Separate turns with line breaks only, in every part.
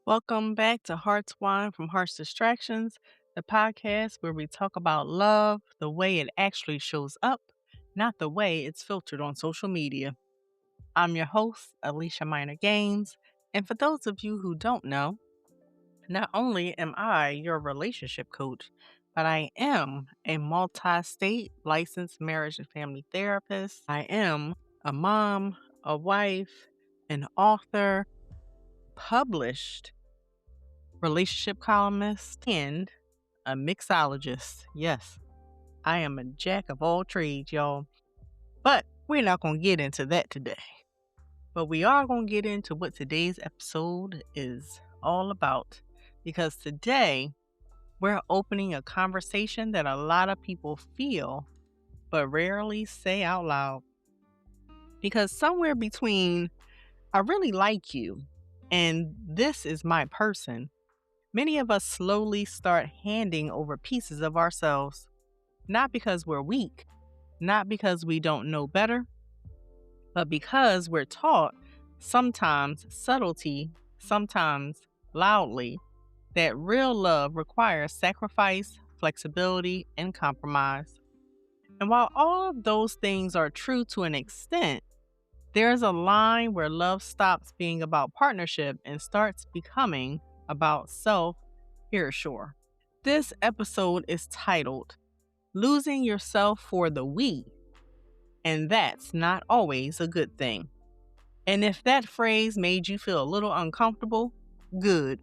Welcome back to Hearts Wine from Hearts Distractions, the podcast where we talk about love the way it actually shows up, not the way it's filtered on social media. I'm your host, Alicia Minor Gaines, and for those of you who don't know, not only am I your relationship coach, but I am a multi state licensed marriage and family therapist. I am a mom, a wife, an author, published relationship columnist, and a mixologist. Yes, I am a jack of all trades, y'all. But we're not going to get into that today. But we are going to get into what today's episode is all about. Because today, we're opening a conversation that a lot of people feel, but rarely say out loud. Because somewhere between, I really like you, and this is my person, many of us slowly start handing over pieces of ourselves, not because we're weak, not because we don't know better, but because we're taught, sometimes subtlety, sometimes loudly, that real love requires sacrifice, flexibility, and compromise. And while all of those things are true to an extent, there's a line where love stops being about partnership and starts becoming about self-erasure. This episode is titled Losing Yourself for the We, and that's not always a good thing. And if that phrase made you feel a little uncomfortable, good,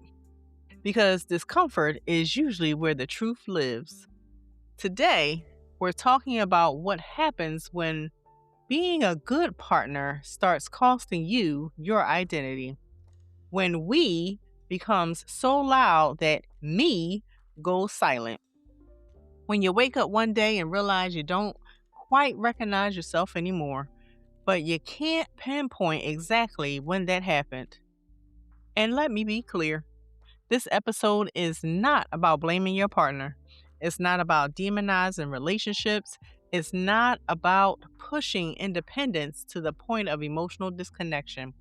because discomfort is usually where the truth lives. Today, we're talking about what happens when being a good partner starts costing you your identity. When we becomes so loud that me goes silent. When you wake up one day and realize you don't quite recognize yourself anymore, but you can't pinpoint exactly when that happened. And let me be clear, this episode is not about blaming your partner. It's not about demonizing relationships. It's not about pushing independence to the point of emotional disconnection.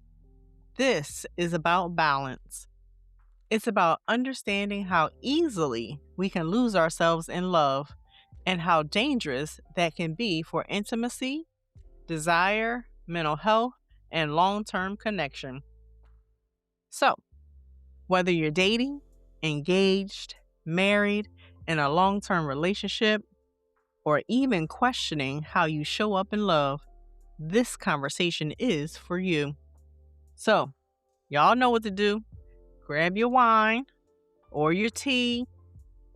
This is about balance. It's about understanding how easily we can lose ourselves in love and how dangerous that can be for intimacy, desire, mental health, and long-term connection. So, whether you're dating, engaged, married, in a long-term relationship, or even questioning how you show up in love, this conversation is for you. So, y'all know what to do. Grab your wine or your tea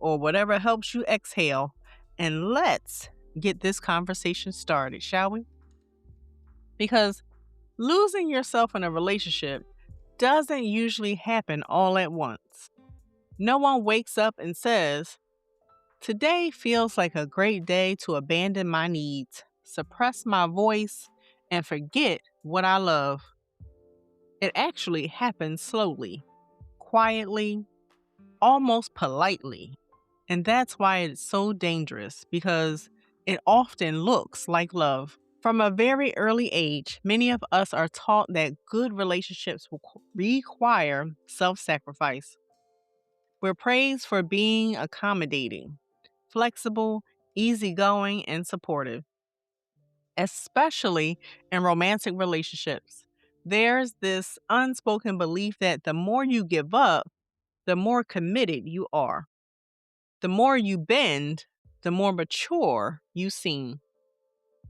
or whatever helps you exhale, and let's get this conversation started, shall we? Because losing yourself in a relationship doesn't usually happen all at once. No one wakes up and says, "Today feels like a great day to abandon my needs, suppress my voice, and forget what I love." It actually happens slowly, quietly, almost politely. And that's why it's so dangerous, because it often looks like love. From a very early age, many of us are taught that good relationships will require self-sacrifice. We're praised for being accommodating, flexible, easygoing, and supportive, especially in romantic relationships. There's this unspoken belief that the more you give up, the more committed you are. The more you bend, the more mature you seem.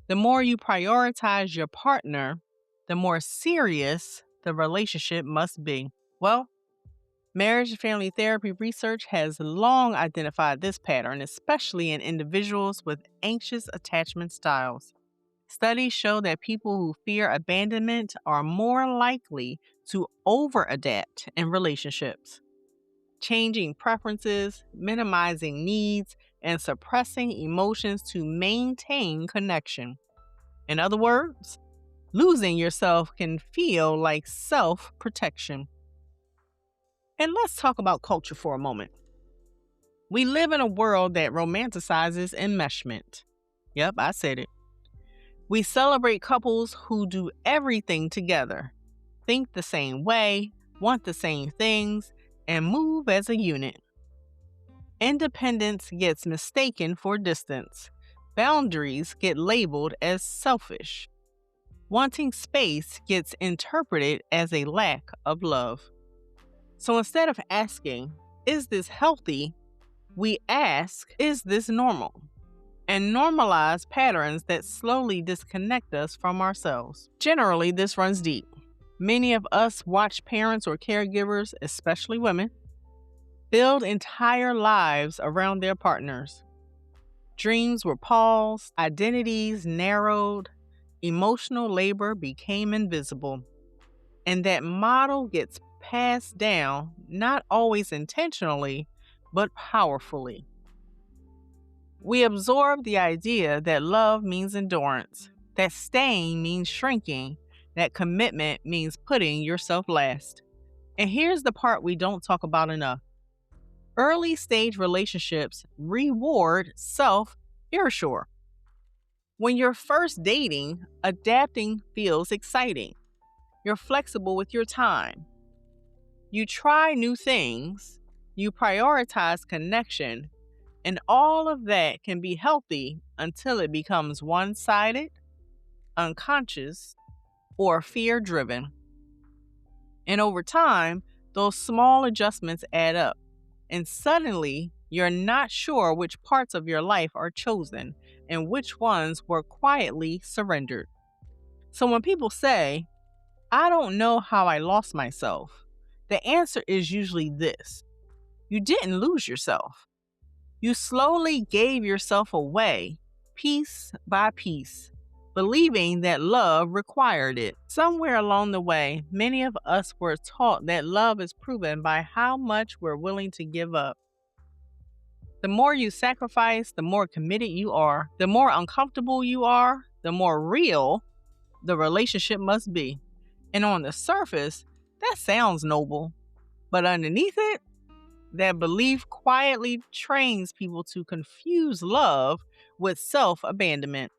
The more you prioritize your partner, the more serious the relationship must be. Well, marriage and family therapy research has long identified this pattern, especially in individuals with anxious attachment styles. Studies show that people who fear abandonment are more likely to over-adapt in relationships, changing preferences, minimizing needs, and suppressing emotions to maintain connection. In other words, losing yourself can feel like self-protection. And let's talk about culture for a moment. We live in a world that romanticizes enmeshment. Yep, I said it. We celebrate couples who do everything together, think the same way, want the same things, and move as a unit. Independence gets mistaken for distance. Boundaries get labeled as selfish. Wanting space gets interpreted as a lack of love. So instead of asking, is this healthy? We ask, is this normal? And normalize patterns that slowly disconnect us from ourselves. Generally, this runs deep. Many of us watch parents or caregivers, especially women, build entire lives around their partners. Dreams were paused, identities narrowed, emotional labor became invisible. And that model gets passed down, not always intentionally, but powerfully. We absorb the idea that love means endurance, that staying means shrinking, that commitment means putting yourself last. And here's the part we don't talk about enough. Early stage relationships reward self-erasure. When you're first dating, adapting feels exciting. You're flexible with your time. You try new things. You prioritize connection. And all of that can be healthy until it becomes one-sided, unconscious, or fear-driven. And over time, those small adjustments add up. And suddenly, you're not sure which parts of your life are chosen and which ones were quietly surrendered. So when people say, I don't know how I lost myself, the answer is usually this: you didn't lose yourself. You slowly gave yourself away, piece by piece, believing that love required it. Somewhere along the way, many of us were taught that love is proven by how much we're willing to give up. The more you sacrifice, the more committed you are. The more uncomfortable you are, the more real the relationship must be. And on the surface, that sounds noble, but underneath it, that belief quietly trains people to confuse love with self-abandonment.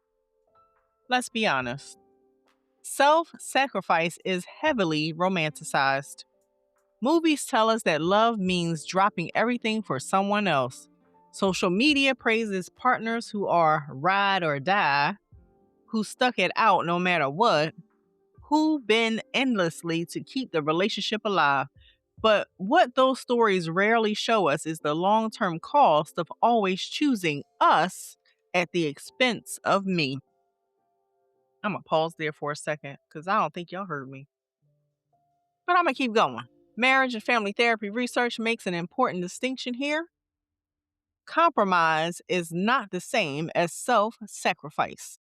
Let's be honest. Self-sacrifice is heavily romanticized. Movies tell us that love means dropping everything for someone else. Social media praises partners who are ride or die, who stuck it out no matter what, who bend endlessly to keep the relationship alive. But what those stories rarely show us is the long-term cost of always choosing us at the expense of me. I'm going to pause there for a second because I don't think y'all heard me. But I'm going to keep going. Marriage and family therapy research makes an important distinction here. Compromise is not the same as self-sacrifice.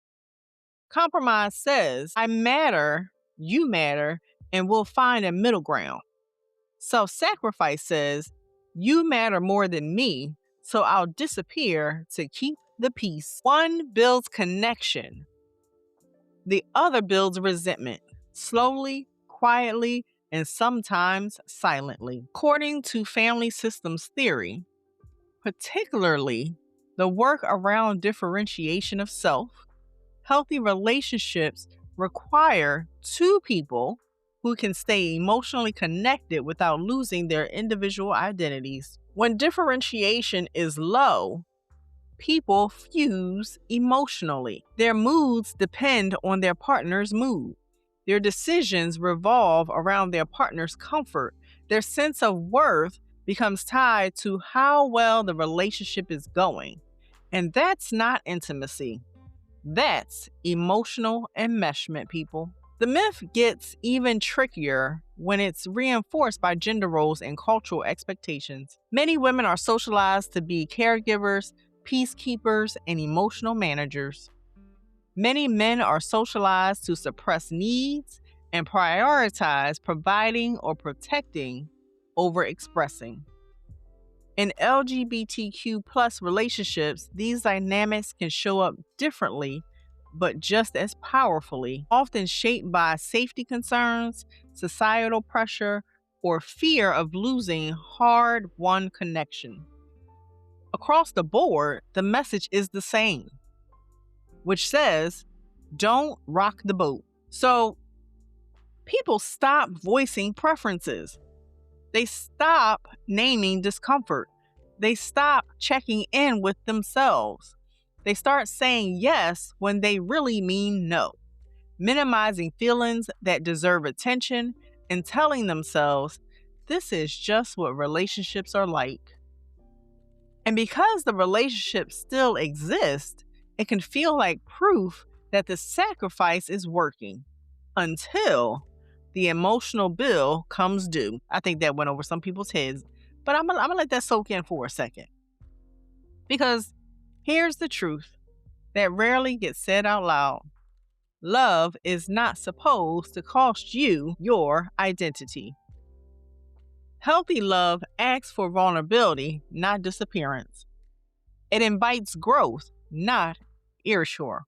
Compromise says, I matter, you matter, and we'll find a middle ground. Self-sacrifice says, you matter more than me, so I'll disappear to keep the peace. One builds connection. The other builds resentment, slowly, quietly, and sometimes silently. According to family systems theory, particularly the work around differentiation of self, healthy relationships require two people who can stay emotionally connected without losing their individual identities. When differentiation is low, people fuse emotionally. Their moods depend on their partner's mood. Their decisions revolve around their partner's comfort. Their sense of worth becomes tied to how well the relationship is going. And that's not intimacy. That's emotional enmeshment, people. The myth gets even trickier when it's reinforced by gender roles and cultural expectations. Many women are socialized to be caregivers, peacekeepers, and emotional managers. Many men are socialized to suppress needs and prioritize providing or protecting over expressing. In LGBTQ+ relationships, these dynamics can show up differently, but just as powerfully, often shaped by safety concerns, societal pressure, or fear of losing hard-won connection. Across the board, the message is the same, which says, don't rock the boat. So people stop voicing preferences. They stop naming discomfort. They stop checking in with themselves. They start saying yes when they really mean no, minimizing feelings that deserve attention and telling themselves, this is just what relationships are like. And because the relationship still exists, it can feel like proof that the sacrifice is working until the emotional bill comes due. I think that went over some people's heads, but I'm gonna let that soak in for a second. Because here's the truth that rarely gets said out loud. Love is not supposed to cost you your identity. Healthy love asks for vulnerability, not disappearance. It invites growth, not erasure.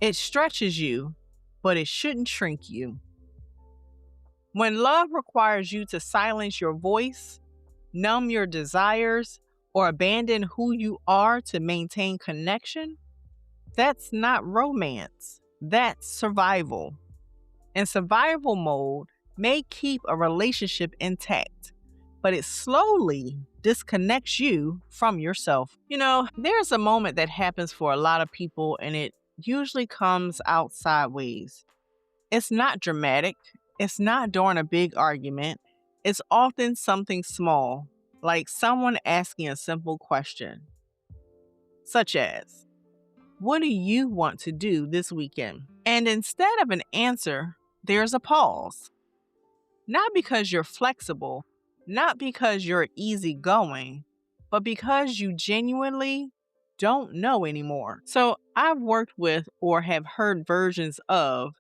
It stretches you, but it shouldn't shrink you. When love requires you to silence your voice, numb your desires, or abandon who you are to maintain connection, that's not romance. That's survival. And survival mode may keep a relationship intact, but it slowly disconnects you from yourself. You know, there's a moment that happens for a lot of people, and it usually comes out sideways. It's not dramatic. It's not during a big argument. It's often something small, like someone asking a simple question, such as, what do you want to do this weekend? And instead of an answer, there's a pause. Not because you're flexible, not because you're easygoing, but because you genuinely don't know anymore. So I've worked with or have heard versions of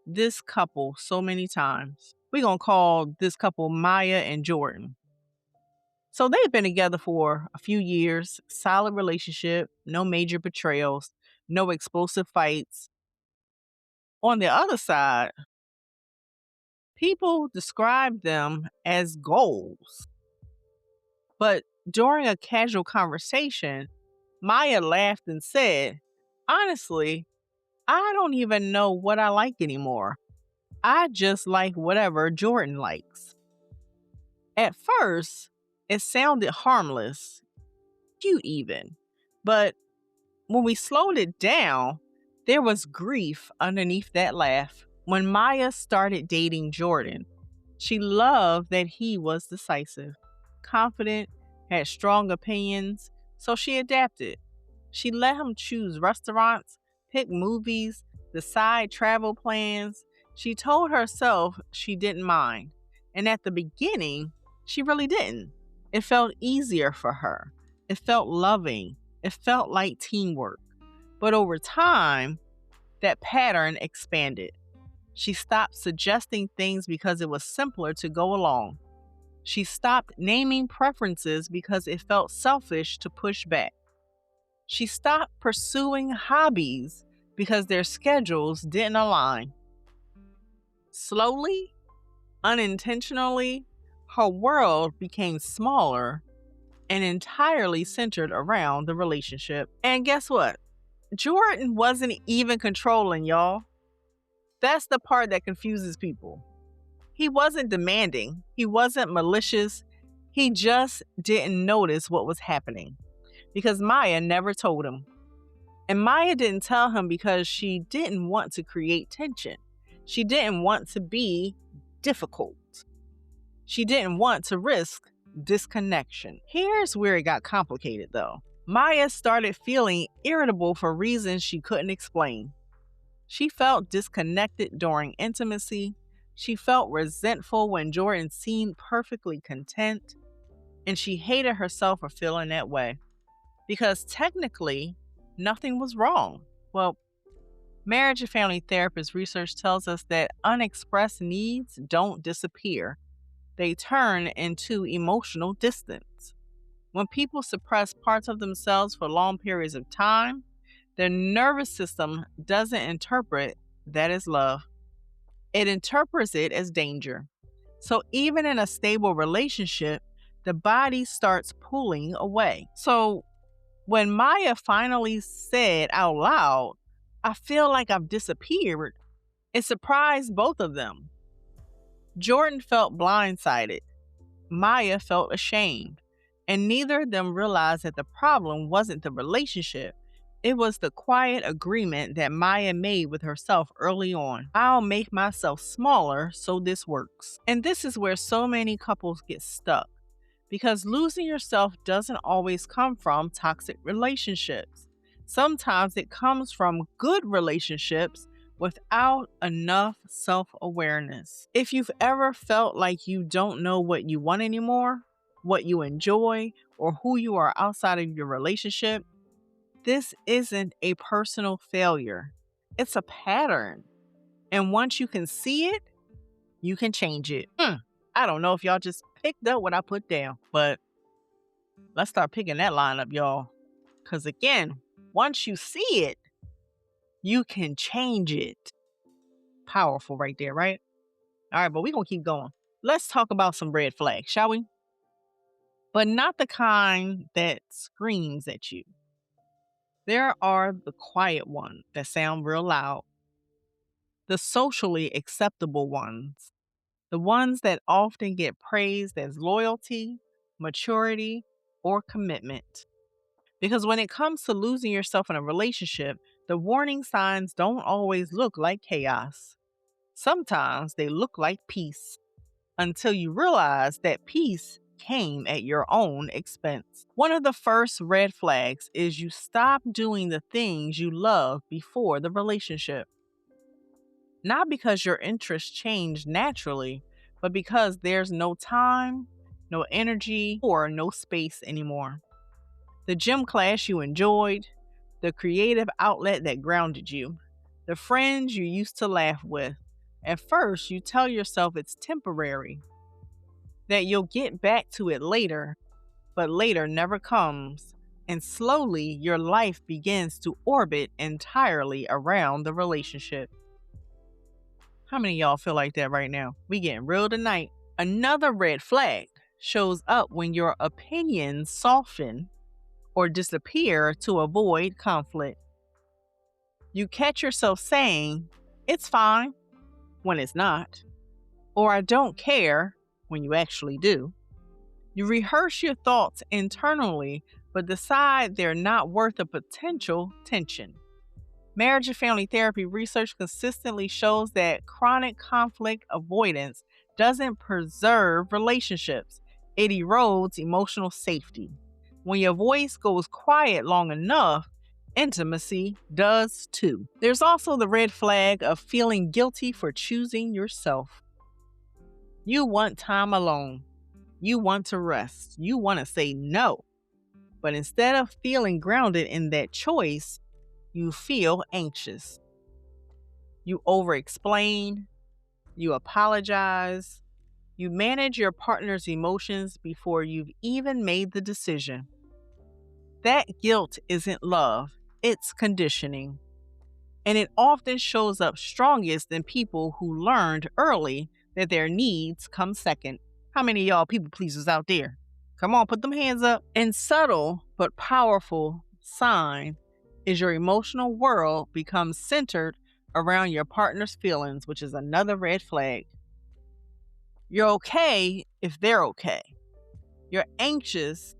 this couple so many times. We're going to call this couple Maya and Jordan. So they've been together for a few years, solid relationship, no major betrayals, no explosive fights. On the other side, people describe them as goals. But during a casual conversation, Maya laughed and said, honestly, I don't even know what I like anymore. I just like whatever Jordan likes. At first, it sounded harmless, cute even. But when we slowed it down, there was grief underneath that laugh. When Maya started dating Jordan, she loved that he was decisive, confident, had strong opinions, so she adapted. She let him choose restaurants, pick movies, decide travel plans. She told herself she didn't mind. And at the beginning, she really didn't. It felt easier for her. It felt loving. It felt like teamwork. But over time, that pattern expanded. She stopped suggesting things because it was simpler to go along. She stopped naming preferences because it felt selfish to push back. She stopped pursuing hobbies because their schedules didn't align. Slowly, unintentionally, her world became smaller and entirely centered around the relationship. And guess what? Jordan wasn't even controlling, y'all. That's the part that confuses people. He wasn't demanding. He wasn't malicious. He just didn't notice what was happening because Maya never told him. And Maya didn't tell him because she didn't want to create tension. She didn't want to be difficult. She didn't want to risk disconnection. Here's where it got complicated, though. Maya started feeling irritable for reasons she couldn't explain. She felt disconnected during intimacy. She felt resentful when Jordan seemed perfectly content. And she hated herself for feeling that way. Because technically, nothing was wrong. Well, marriage and family therapist research tells us that unexpressed needs don't disappear. They turn into emotional distance. When people suppress parts of themselves for long periods of time, their nervous system doesn't interpret that as love. It interprets it as danger. So even in a stable relationship, the body starts pulling away. So when Maya finally said out loud, I feel like I've disappeared, it surprised both of them. Jordan felt blindsided. Maya felt ashamed. And neither of them realized that the problem wasn't the relationship. It was the quiet agreement that Maya made with herself early on. I'll make myself smaller so this works. And this is where so many couples get stuck. Because losing yourself doesn't always come from toxic relationships. Sometimes it comes from good relationships without enough self awareness. If you've ever felt like you don't know what you want anymore, what you enjoy, or who you are outside of your relationship, this isn't a personal failure. It's a pattern. And once you can see it, you can change it. I don't know if y'all just picked up what I put down, but let's start picking that line up, y'all. Because again, once you see it, you can change it. Powerful right there, right? All right, but we're going to keep going. Let's talk about some red flags, shall we? But not the kind that screams at you. There are the quiet ones that sound real loud, the socially acceptable ones, the ones that often get praised as loyalty, maturity, or commitment. Because when it comes to losing yourself in a relationship, the warning signs don't always look like chaos. Sometimes they look like peace, until you realize that peace came at your own expense. One of the first red flags is you stop doing the things you loved before the relationship. Not because your interests changed naturally, but because there's no time, no energy, or no space anymore. The gym class you enjoyed, the creative outlet that grounded you, the friends you used to laugh with. At first, you tell yourself it's temporary, that you'll get back to it later, but later never comes. And slowly, your life begins to orbit entirely around the relationship. How many of y'all feel like that right now? We getting real tonight. Another red flag shows up when your opinions soften or disappear to avoid conflict. You catch yourself saying, "It's fine," when it's not, or "I don't care," when you actually do. You rehearse your thoughts internally, but decide they're not worth the potential tension. Marriage and family therapy research consistently shows that chronic conflict avoidance doesn't preserve relationships, it erodes emotional safety. When your voice goes quiet long enough, intimacy does too. There's also the red flag of feeling guilty for choosing yourself. You want time alone. You want to rest. You want to say no. But instead of feeling grounded in that choice, you feel anxious. You over-explain. You apologize. You manage your partner's emotions before you've even made the decision. That guilt isn't love, it's conditioning. And it often shows up strongest in people who learned early that their needs come second. How many of y'all people pleasers out there? Come on, put them hands up. And subtle but powerful sign is your emotional world becomes centered around your partner's feelings, which is another red flag. You're okay if they're okay. You're anxious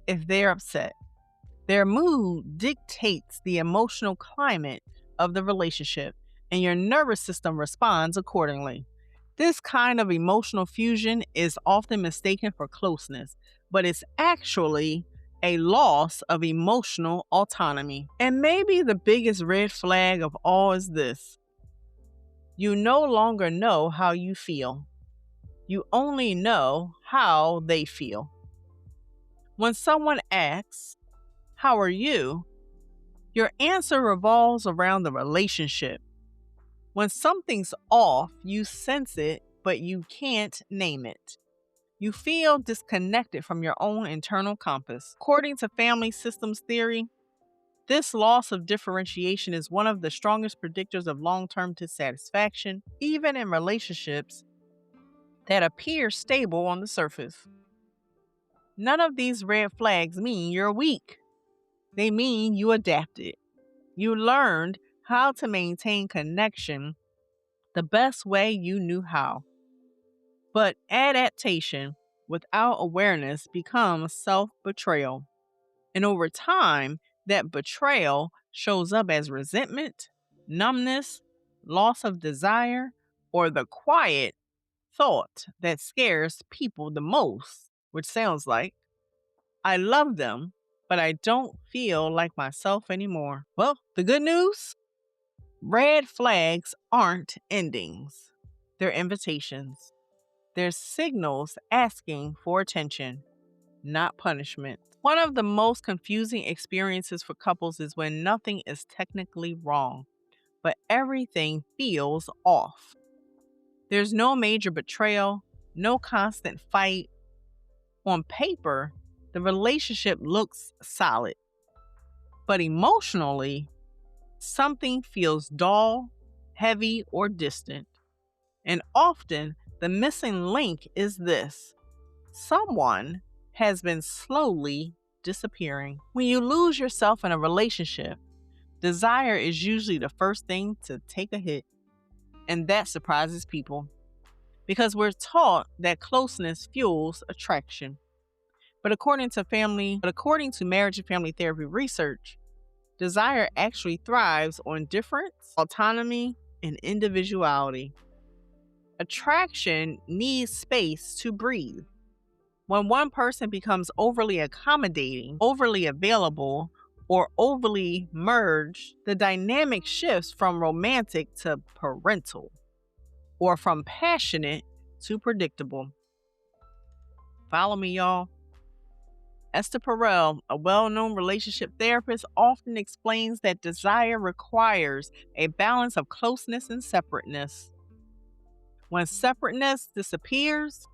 if they're upset. Their mood dictates the emotional climate of the relationship, and your nervous system responds accordingly. This kind of emotional fusion is often mistaken for closeness, but it's actually a loss of emotional autonomy. And maybe the biggest red flag of all is this: you no longer know how you feel. You only know how they feel. When someone asks, "How are you?" your answer revolves around the relationship. When something's off, you sense it, but you can't name it. You feel disconnected from your own internal compass. According to family systems theory, this loss of differentiation is one of the strongest predictors of long-term dissatisfaction, even in relationships that appear stable on the surface. None of these red flags mean you're weak. They mean you adapted. You learned how to maintain connection the best way you knew how. But adaptation without awareness becomes self betrayal. And over time, that betrayal shows up as resentment, numbness, loss of desire, or the quiet thought that scares people the most, which sounds like, I love them, but I don't feel like myself anymore. Well, the good news, red flags aren't endings, they're invitations. They're signals asking for attention, not punishment. One of the most confusing experiences for couples is when nothing is technically wrong, but everything feels off. There's no major betrayal, no constant fight. On paper, the relationship looks solid, but emotionally, something feels dull, heavy, or distant. And often, the missing link is this: someone has been slowly disappearing. When you lose yourself in a relationship, desire is usually the first thing to take a hit. And that surprises people because we're taught that closeness fuels attraction. But according to marriage and family therapy research, desire actually thrives on difference, autonomy, and individuality. Attraction needs space to breathe. When one person becomes overly accommodating, overly available, or overly merged, the dynamic shifts from romantic to parental, or from passionate to predictable. Follow me, y'all. Esther Perel, a well-known relationship therapist, often explains that desire requires a balance of closeness and separateness. When separateness disappears,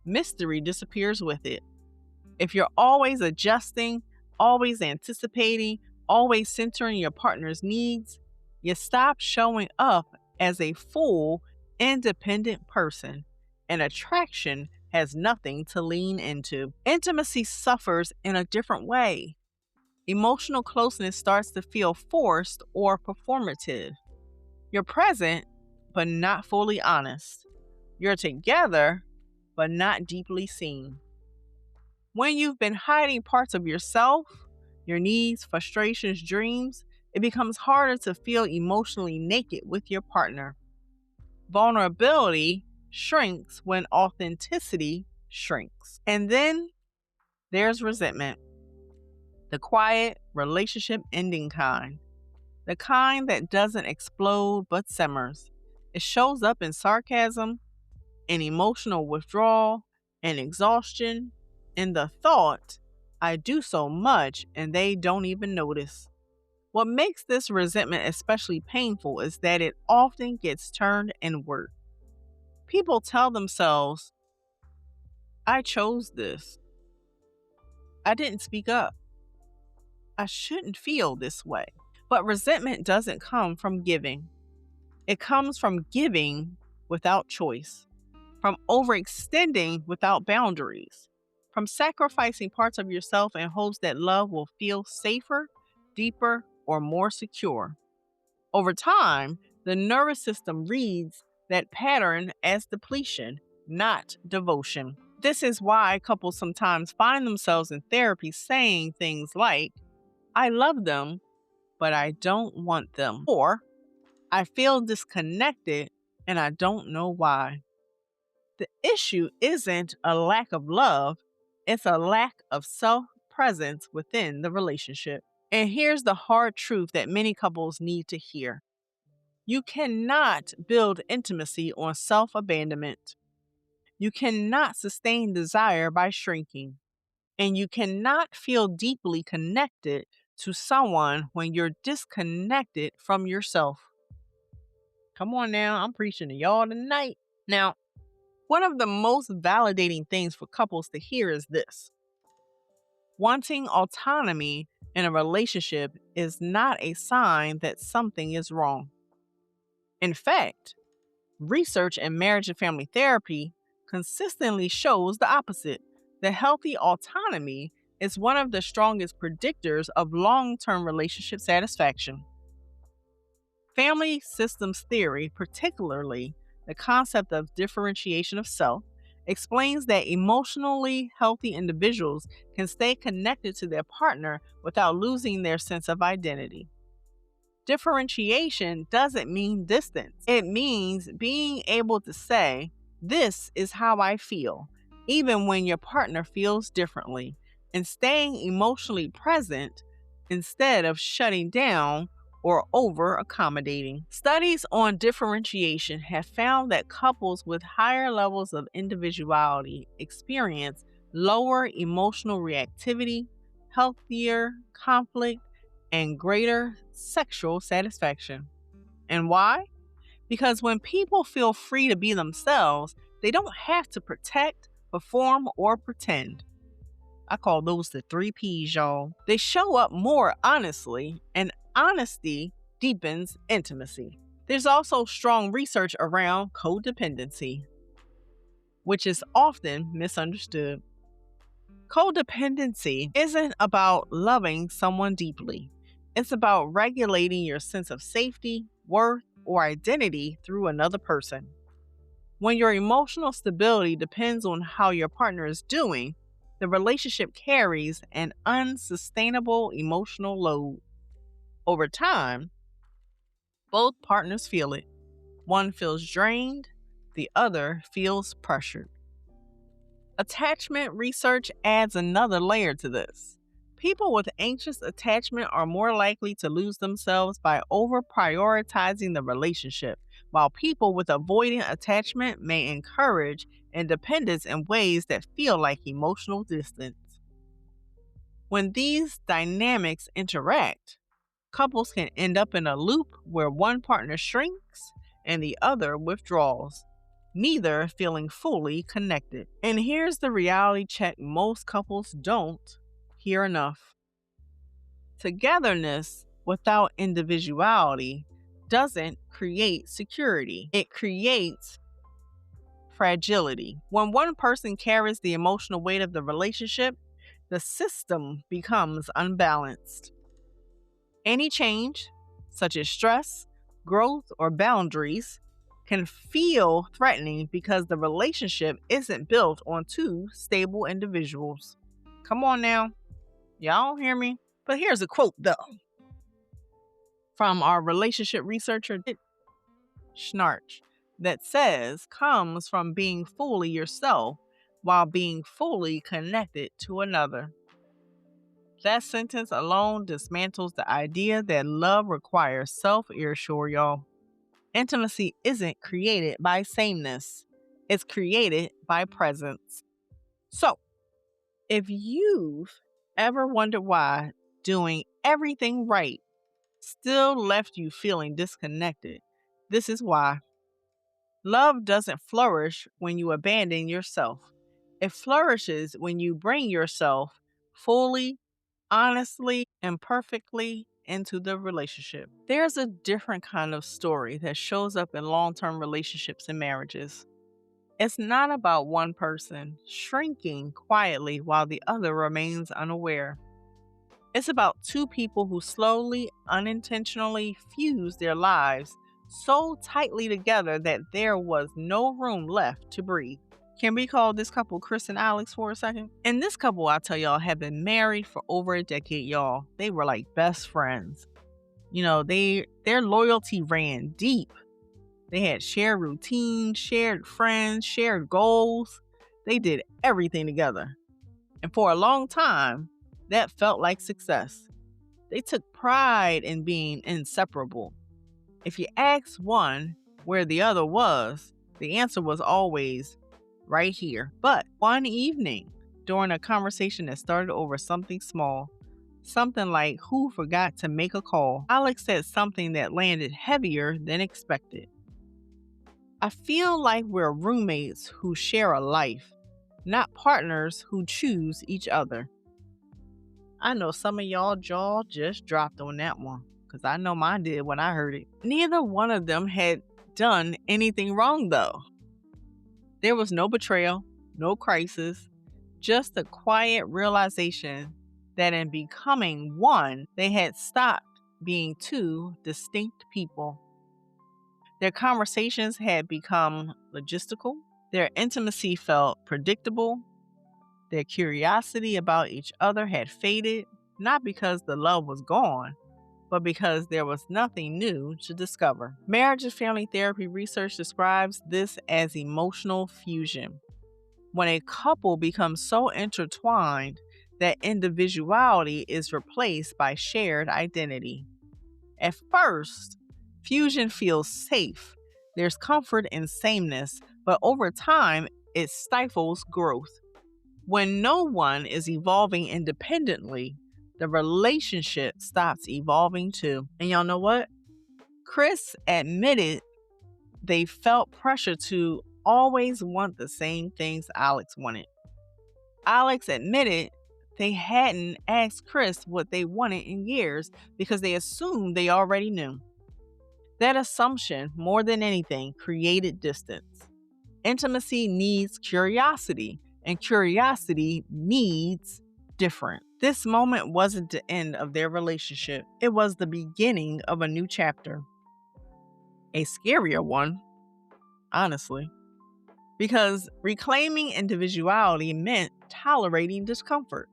mystery disappears with it. If you're always adjusting, always anticipating, always centering your partner's needs, you stop showing up as a full, independent person, and attraction has nothing to lean into. Intimacy suffers in a different way. Emotional closeness starts to feel forced or performative. You're present, but not fully honest. You're together, but not deeply seen. When you've been hiding parts of yourself, your needs, frustrations, dreams, it becomes harder to feel emotionally naked with your partner. Vulnerability shrinks when authenticity shrinks. And then there's resentment, the quiet, relationship ending kind, the kind that doesn't explode but simmers. It shows up in sarcasm, in emotional withdrawal, in exhaustion, in the thought, I do so much and they don't even notice. What makes this resentment especially painful is that it often gets turned inward. People tell themselves, I chose this. I didn't speak up. I shouldn't feel this way. But resentment doesn't come from giving. It comes from giving without choice, from overextending without boundaries, from sacrificing parts of yourself in hopes that love will feel safer, deeper, or more secure. Over time, the nervous system reads that pattern as depletion, not devotion. This is why couples sometimes find themselves in therapy saying things like, I love them, but I don't want them. Or, I feel disconnected and I don't know why. The issue isn't a lack of love, it's a lack of self-presence within the relationship. And here's the hard truth that many couples need to hear. You cannot build intimacy on self-abandonment. You cannot sustain desire by shrinking. And you cannot feel deeply connected to someone when you're disconnected from yourself. Come on now, I'm preaching to y'all tonight. Now, one of the most validating things for couples to hear is this. Wanting autonomy in a relationship is not a sign that something is wrong. In fact, research in marriage and family therapy consistently shows the opposite. The healthy autonomy is one of the strongest predictors of long-term relationship satisfaction. Family systems theory, particularly the concept of differentiation of self, explains that emotionally healthy individuals can stay connected to their partner without losing their sense of identity. Differentiation doesn't mean distance. It means being able to say, "This is how I feel," even when your partner feels differently, and staying emotionally present instead of shutting down or over accommodating. Studies on differentiation have found that couples with higher levels of individuality experience lower emotional reactivity, healthier conflict, and greater sexual satisfaction. And why? Because when people feel free to be themselves, they don't have to protect, perform, or pretend. I call those the three P's, y'all. They show up more honestly, and honesty deepens intimacy. There's also strong research around codependency, which is often misunderstood. Codependency isn't about loving someone deeply. It's about regulating your sense of safety, worth, or identity through another person. When your emotional stability depends on how your partner is doing, the relationship carries an unsustainable emotional load. Over time, both partners feel it. One feels drained, the other feels pressured. Attachment research adds another layer to this. People with anxious attachment are more likely to lose themselves by over prioritizing the relationship, while people with avoidant attachment may encourage independence in ways that feel like emotional distance. When these dynamics interact, couples can end up in a loop where one partner shrinks and the other withdraws, neither feeling fully connected. And here's the reality check most couples don't hear enough. Togetherness without individuality doesn't create security, it creates fragility. When one person carries the emotional weight of the relationship, the system becomes unbalanced. Any change, such as stress, growth, or boundaries, can feel threatening because the relationship isn't built on two stable individuals. Come on now. Y'all don't hear me? But here's a quote, though, from our relationship researcher, Schnarch, that says comes from being fully yourself while being fully connected to another. That sentence alone dismantles the idea that love requires self-erasure, y'all. Intimacy isn't created by sameness. It's created by presence. So, if you've ever wondered why doing everything right still left you feeling disconnected, this is why. Love doesn't flourish when you abandon yourself. It flourishes when you bring yourself fully, honestly, and perfectly into the relationship. There's a different kind of story that shows up in long-term relationships and marriages. It's not about one person shrinking quietly while the other remains unaware. It's about two people who slowly, unintentionally fuse their lives so tightly together that there was no room left to breathe. Can we call this couple Chris and Alex for a second? And this couple, I tell y'all, have been married for over a decade, y'all. They were like best friends. You know, their loyalty ran deep. They had shared routines, shared friends, shared goals. They did everything together. And for a long time, that felt like success. They took pride in being inseparable. If you asked one where the other was, the answer was always right here. But one evening, during a conversation that started over something small, something like who forgot to make a call, Alex said something that landed heavier than expected. "I feel like we're roommates who share a life, not partners who choose each other." I know some of y'all jaw just dropped on that one, because I know mine did when I heard it. Neither one of them had done anything wrong, though. There was no betrayal, no crisis, just a quiet realization that in becoming one, they had stopped being two distinct people. Their conversations had become logistical. Their intimacy felt predictable. Their curiosity about each other had faded, not because the love was gone, but because there was nothing new to discover. Marriage and family therapy research describes this as emotional fusion. When a couple becomes so intertwined that individuality is replaced by shared identity. At first, fusion feels safe. There's comfort in sameness, but over time, it stifles growth. When no one is evolving independently, the relationship stops evolving too. And y'all know what? Chris admitted they felt pressure to always want the same things Alex wanted. Alex admitted they hadn't asked Chris what they wanted in years because they assumed they already knew. That assumption, more than anything, created distance. Intimacy needs curiosity, and curiosity needs different. This moment wasn't the end of their relationship, it was the beginning of a new chapter. A scarier one, honestly. Because reclaiming individuality meant tolerating discomfort.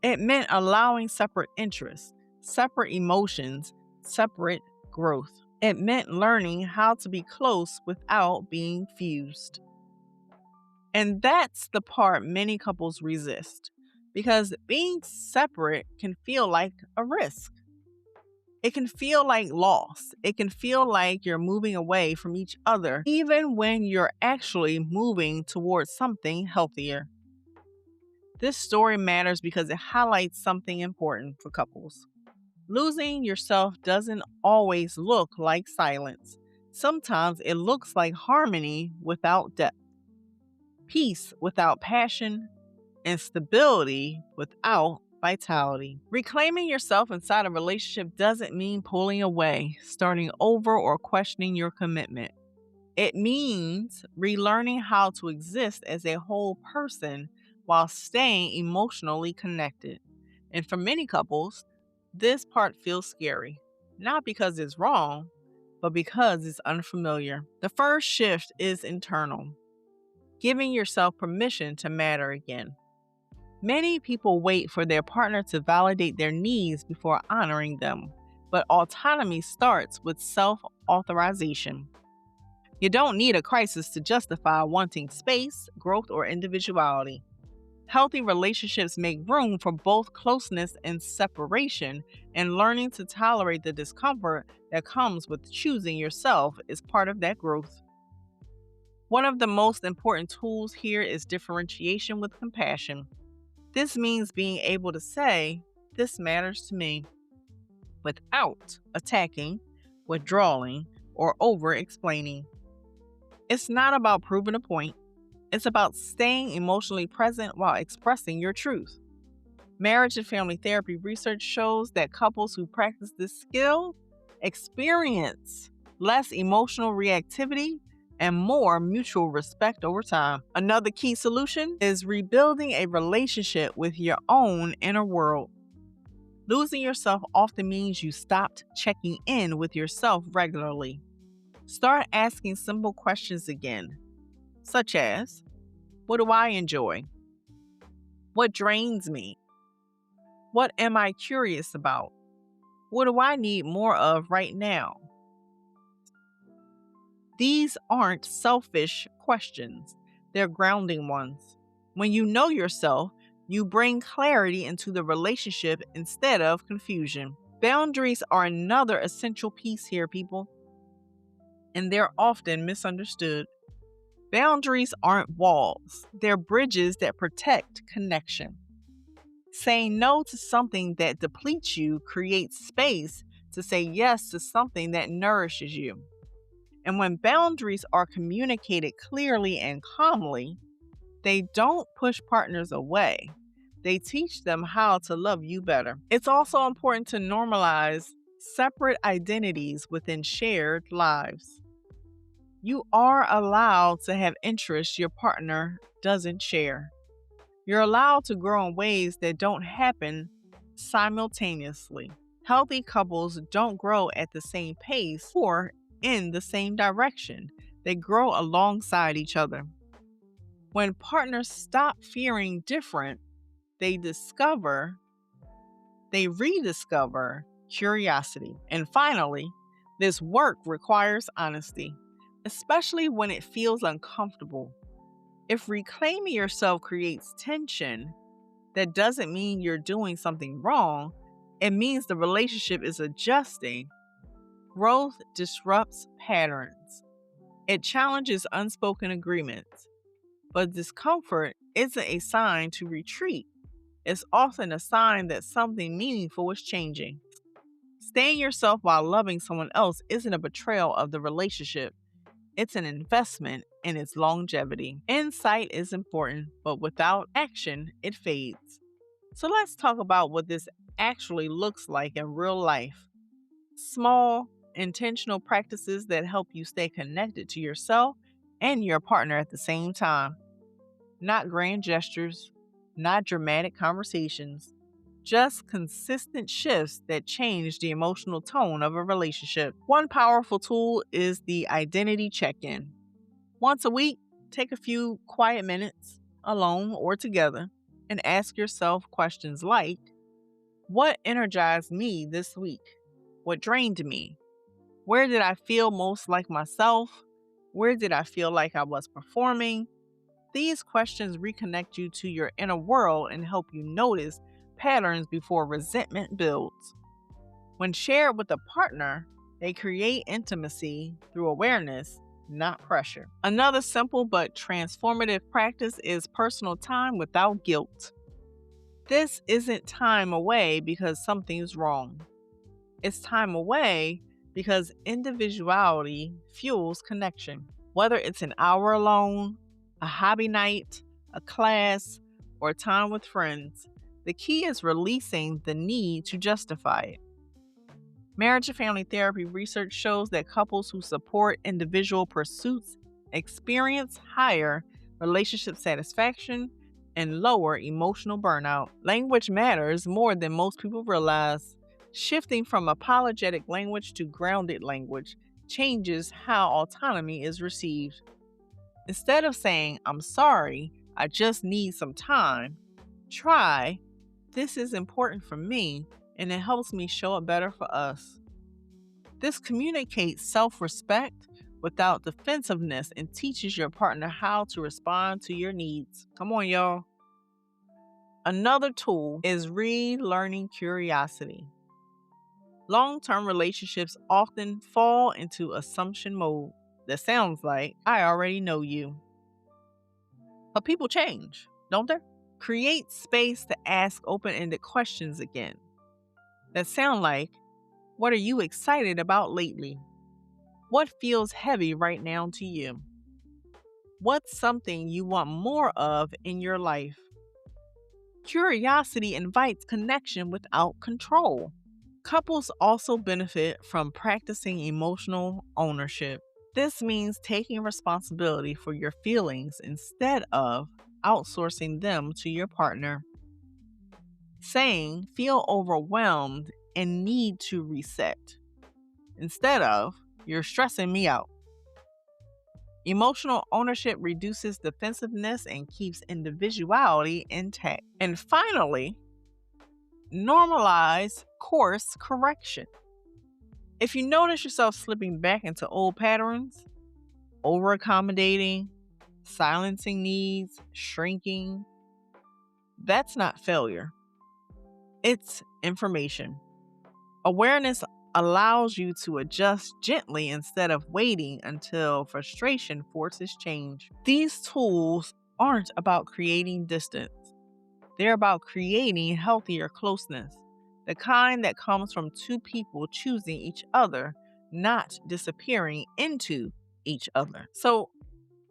It meant allowing separate interests, separate emotions, separate growth. It meant learning how to be close without being fused. And that's the part many couples resist, because being separate can feel like a risk. It can feel like loss. It can feel like you're moving away from each other, even when you're actually moving towards something healthier. This story matters because it highlights something important for couples. Losing yourself doesn't always look like silence. Sometimes it looks like harmony without depth, peace without passion, and stability without vitality. Reclaiming yourself inside a relationship doesn't mean pulling away, starting over, or questioning your commitment. It means relearning how to exist as a whole person while staying emotionally connected. And for many couples, this part feels scary, not because it's wrong, but because it's unfamiliar. The first shift is internal, giving yourself permission to matter again. Many people wait for their partner to validate their needs before honoring them, but autonomy starts with self-authorization. You don't need a crisis to justify wanting space, growth, or individuality. Healthy relationships make room for both closeness and separation, and learning to tolerate the discomfort that comes with choosing yourself is part of that growth. One of the most important tools here is differentiation with compassion. This means being able to say, "This matters to me," without attacking, withdrawing, or over-explaining. It's not about proving a point. It's about staying emotionally present while expressing your truth. Marriage and family therapy research shows that couples who practice this skill experience less emotional reactivity and more mutual respect over time. Another key solution is rebuilding a relationship with your own inner world. Losing yourself often means you stopped checking in with yourself regularly. Start asking simple questions again, such as, what do I enjoy? What drains me? What am I curious about? What do I need more of right now? These aren't selfish questions, they're grounding ones. When you know yourself, you bring clarity into the relationship instead of confusion. Boundaries are another essential piece here, people, and they're often misunderstood. Boundaries aren't walls, they're bridges that protect connection. Saying no to something that depletes you creates space to say yes to something that nourishes you. And when boundaries are communicated clearly and calmly, they don't push partners away. They teach them how to love you better. It's also important to normalize separate identities within shared lives. You are allowed to have interests your partner doesn't share. You're allowed to grow in ways that don't happen simultaneously. Healthy couples don't grow at the same pace or in the same direction. They grow alongside each other. When partners stop fearing different, they discover, they rediscover curiosity. And finally, this work requires honesty, especially when it feels uncomfortable. If reclaiming yourself creates tension, that doesn't mean you're doing something wrong. It means the relationship is adjusting. Growth disrupts patterns. It challenges unspoken agreements. But discomfort isn't a sign to retreat. It's often a sign that something meaningful is changing. Staying yourself while loving someone else isn't a betrayal of the relationship. It's an investment in its longevity. Insight is important, but without action, it fades. So let's talk about what this actually looks like in real life. Small, intentional practices that help you stay connected to yourself and your partner at the same time. Not grand gestures, not dramatic conversations, just consistent shifts that change the emotional tone of a relationship. One powerful tool is the identity check in. Once a week, take a few quiet minutes, alone or together, and ask yourself questions like, what energized me this week? What drained me? Where did I feel most like myself? Where did I feel like I was performing? These questions reconnect you to your inner world and help you notice patterns before resentment builds. When shared with a partner, they create intimacy through awareness, not pressure. Another simple but transformative practice is personal time without guilt. This isn't time away because something's wrong. It's time away because individuality fuels connection. Whether it's an hour alone, a hobby night, a class, or time with friends, the key is releasing the need to justify it. Marriage and family therapy research shows that couples who support individual pursuits experience higher relationship satisfaction and lower emotional burnout. Language matters more than most people realize. Shifting from apologetic language to grounded language changes how autonomy is received. Instead of saying, I'm sorry, I just need some time, try, this is important for me and it helps me show up better for us. This communicates self-respect without defensiveness and teaches your partner how to respond to your needs. Come on, y'all. Another tool is relearning curiosity. Long-term relationships often fall into assumption mode that sounds like, I already know you. But people change, don't they? Create space to ask open-ended questions again that sound like, what are you excited about lately? What feels heavy right now to you? What's something you want more of in your life? Curiosity invites connection without control. Couples also benefit from practicing emotional ownership. This means taking responsibility for your feelings instead of outsourcing them to your partner. Saying, feel overwhelmed and need to reset, instead of, you're stressing me out. Emotional ownership reduces defensiveness and keeps individuality intact. And finally, normalize course correction. If you notice yourself slipping back into old patterns, over accommodating, silencing needs, shrinking, that's not failure. It's information. Awareness allows you to adjust gently instead of waiting until frustration forces change. These tools aren't about creating distance. They're about creating healthier closeness, the kind that comes from two people choosing each other, not disappearing into each other. So,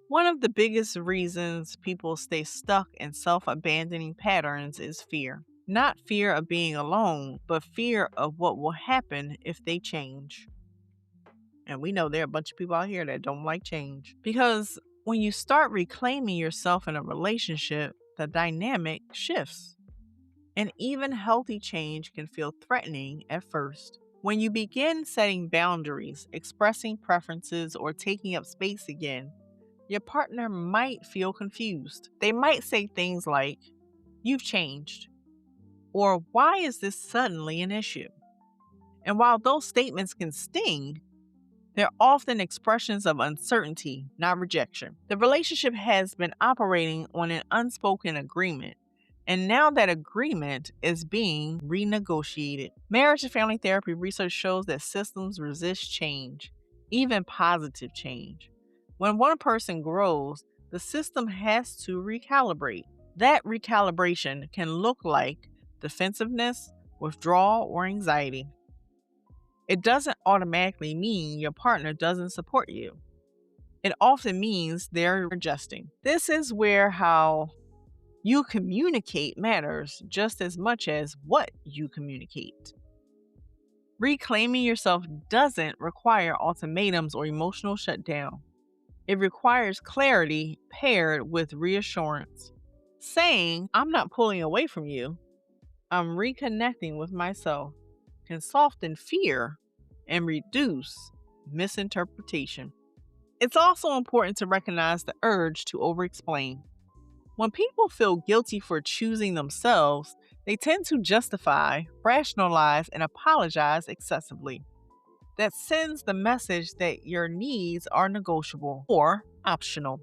one of the biggest reasons people stay stuck in self-abandoning patterns is fear. Not fear of being alone, but fear of what will happen if they change. And we know there are a bunch of people out here that don't like change. Because when you start reclaiming yourself in a relationship, the dynamic shifts. And even healthy change can feel threatening at first. When you begin setting boundaries, expressing preferences, or taking up space again, your partner might feel confused. They might say things like, "You've changed," or "Why is this suddenly an issue?" And while those statements can sting, they're often expressions of uncertainty, not rejection. The relationship has been operating on an unspoken agreement, and now that agreement is being renegotiated. Marriage and family therapy research shows that systems resist change, even positive change. When one person grows, the system has to recalibrate. That recalibration can look like defensiveness, withdrawal, or anxiety. It doesn't automatically mean your partner doesn't support you. It often means they're adjusting. This is where how you communicate matters just as much as what you communicate. Reclaiming yourself doesn't require ultimatums or emotional shutdown. It requires clarity paired with reassurance. Saying, "I'm not pulling away from you, I'm reconnecting with myself," can soften fear and reduce misinterpretation. It's also important to recognize the urge to over-explain. When people feel guilty for choosing themselves, they tend to justify, rationalize, and apologize excessively. That sends the message that your needs are negotiable or optional.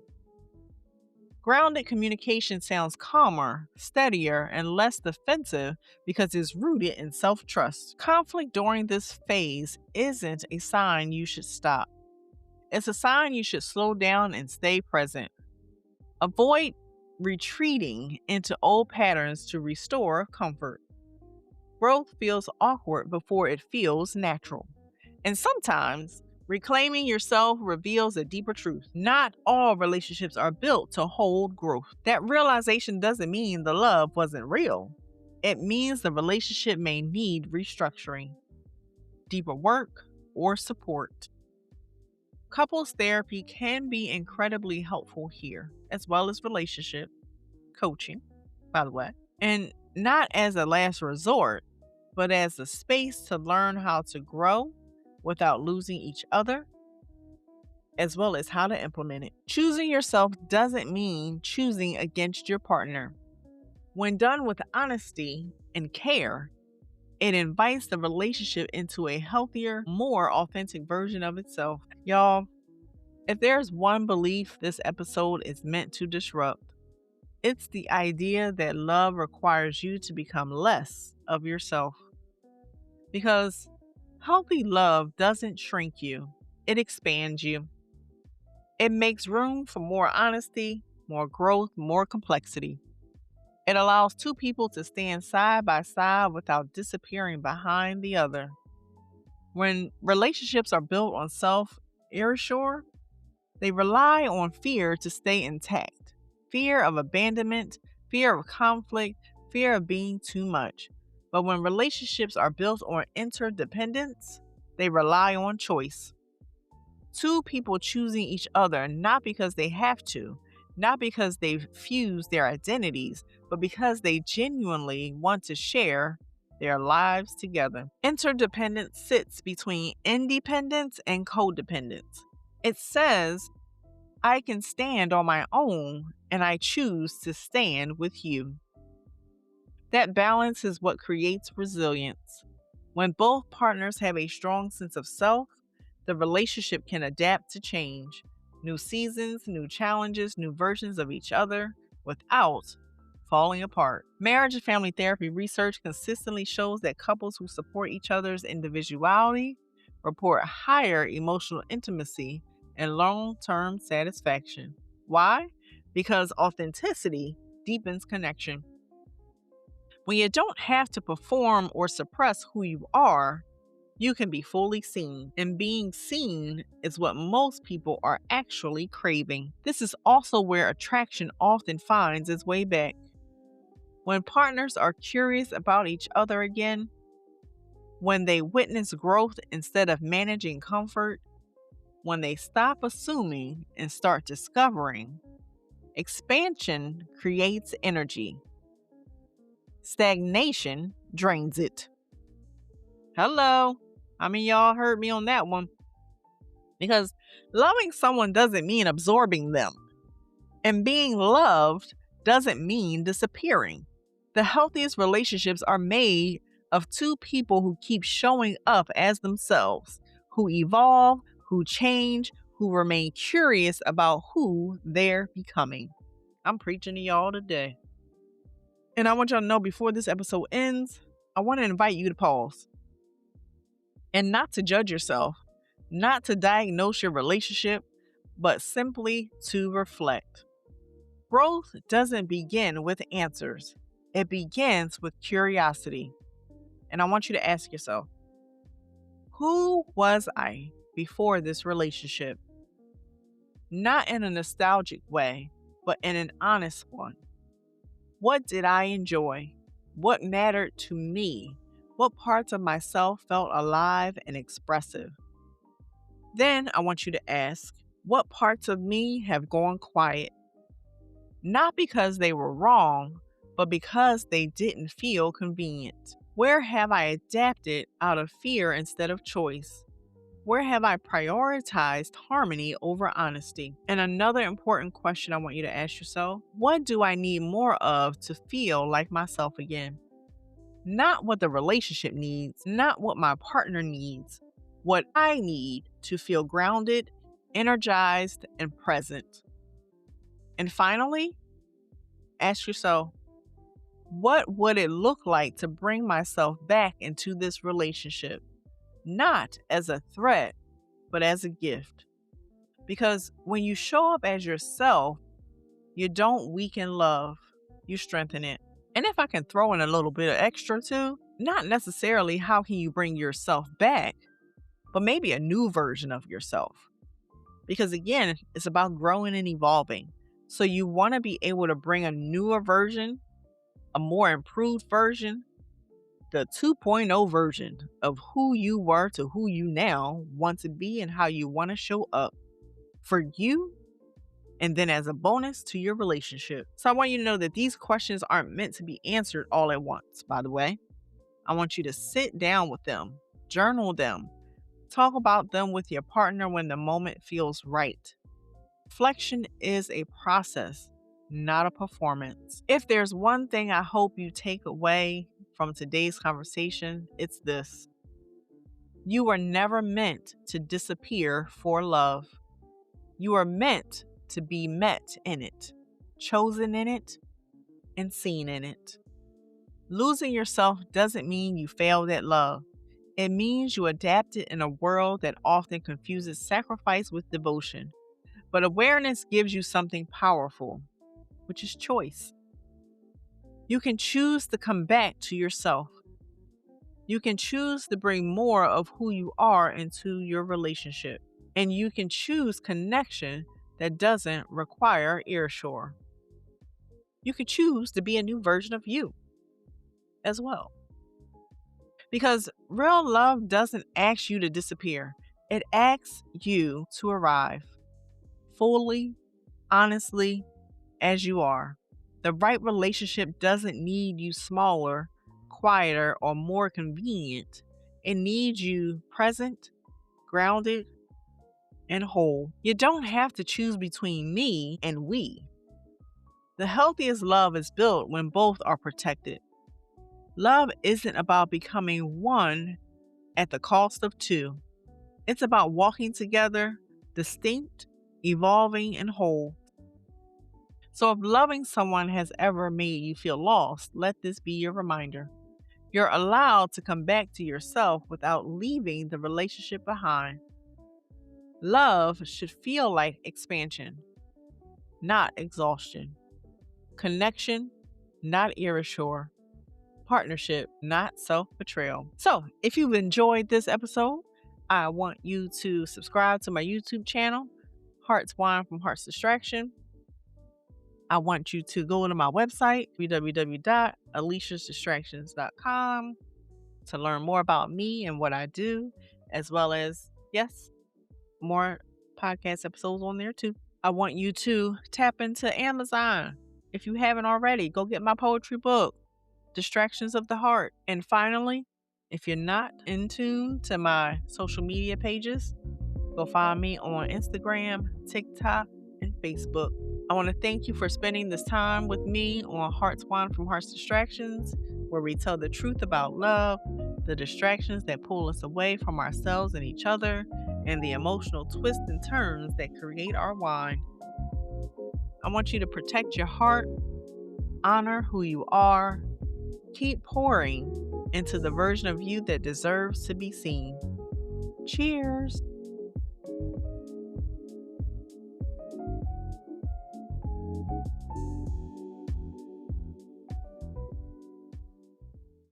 Grounded communication sounds calmer, steadier, and less defensive because it's rooted in self-trust. Conflict during this phase isn't a sign you should stop. It's a sign you should slow down and stay present. Avoid retreating into old patterns to restore comfort. Growth feels awkward before it feels natural. And sometimes, reclaiming yourself reveals a deeper truth. Not all relationships are built to hold growth. That realization doesn't mean the love wasn't real. It means the relationship may need restructuring, deeper work, or support. Couples therapy can be incredibly helpful here, as well as relationship coaching, by the way. And not as a last resort, but as a space to learn how to grow without losing each other, as well as how to implement it. Choosing yourself doesn't mean choosing against your partner. When done with honesty and care, it invites the relationship into a healthier, more authentic version of itself. Y'all, if there's one belief this episode is meant to disrupt, it's the idea that love requires you to become less of yourself. Because healthy love doesn't shrink you, it expands you. It makes room for more honesty, more growth, more complexity. It allows two people to stand side by side without disappearing behind the other. When relationships are built on self-erasure, they rely on fear to stay intact. Fear of abandonment, fear of conflict, fear of being too much. But when relationships are built on interdependence, they rely on choice. Two people choosing each other not because they have to, not because they've fused their identities, but because they genuinely want to share their lives together. Interdependence sits between independence and codependence. It says, I can stand on my own, and I choose to stand with you. That balance is what creates resilience. When both partners have a strong sense of self, the relationship can adapt to change. New seasons, new challenges, new versions of each other without falling apart. Marriage and family therapy research consistently shows that couples who support each other's individuality report higher emotional intimacy and long-term satisfaction. Why? Because authenticity deepens connection. When you don't have to perform or suppress who you are, you can be fully seen. And being seen is what most people are actually craving. This is also where attraction often finds its way back. When partners are curious about each other again, when they witness growth instead of managing comfort, when they stop assuming and start discovering, expansion creates energy. Stagnation drains it. Hello. Y'all heard me on that one. Because loving someone doesn't mean absorbing them. And being loved doesn't mean disappearing. The healthiest relationships are made of two people who keep showing up as themselves, who evolve, who change, who remain curious about who they're becoming. I'm preaching to y'all today. And I want y'all to know before this episode ends, I want to invite you to pause and not to judge yourself, not to diagnose your relationship, but simply to reflect. Growth doesn't begin with answers. It begins with curiosity. And I want you to ask yourself, who was I before this relationship? Not in a nostalgic way, but in an honest one. What did I enjoy? What mattered to me? What parts of myself felt alive and expressive? Then I want you to ask, what parts of me have gone quiet? Not because they were wrong, but because they didn't feel convenient. Where have I adapted out of fear instead of choice? Where have I prioritized harmony over honesty? And another important question I want you to ask yourself, what do I need more of to feel like myself again? Not what the relationship needs, not what my partner needs, what I need to feel grounded, energized, and present. And finally, ask yourself, what would it look like to bring myself back into this relationship? Not as a threat, but as a gift. Because when you show up as yourself, you don't weaken love, you strengthen it. And if I can throw in a little bit of extra too, not necessarily how can you bring yourself back, but maybe a new version of yourself. Because again, it's about growing and evolving. So you want to be able to bring a newer version, a more improved version, the 2.0 version of who you were to who you now want to be and how you want to show up for you, and then as a bonus to your relationship. So I want you to know that these questions aren't meant to be answered all at once, by the way. I want you to sit down with them, journal them, talk about them with your partner when the moment feels right. Reflection is a process, not a performance. If there's one thing I hope you take away from today's conversation, it's this. You were never meant to disappear for love. You are meant to be met in it, chosen in it, and seen in it. Losing yourself doesn't mean you failed at love. It means you adapted in a world that often confuses sacrifice with devotion. But awareness gives you something powerful, which is choice. You can choose to come back to yourself. You can choose to bring more of who you are into your relationship. And you can choose connection that doesn't require earshore. You can choose to be a new version of you as well. Because real love doesn't ask you to disappear. It asks you to arrive fully, honestly, as you are. The right relationship doesn't need you smaller, quieter, or more convenient. It needs you present, grounded, and whole. You don't have to choose between me and we. The healthiest love is built when both are protected. Love isn't about becoming one at the cost of two. It's about walking together, distinct, evolving, and whole. So if loving someone has ever made you feel lost, let this be your reminder. You're allowed to come back to yourself without leaving the relationship behind. Love should feel like expansion, not exhaustion. Connection, not erasure. Partnership, not self-betrayal. So if you've enjoyed this episode, I want you to subscribe to my YouTube channel, Hearts Wine from Hearts Distraction. I want you to go to my website, www.aliciasdistractions.com, to learn more about me and what I do, as well as, yes, more podcast episodes on there too. I want you to tap into Amazon. If you haven't already, go get my poetry book, Distractions of the Heart. And finally, if you're not in tune to my social media pages, Go find me on Instagram, TikTok, and Facebook. I want to thank you for spending this time with me on Hearts Wine from Heart's Distractions, where we tell the truth about love, the distractions that pull us away from ourselves and each other, and the emotional twists and turns that create our wine. I want you to protect your heart, honor who you are, keep pouring into the version of you that deserves to be seen. Cheers.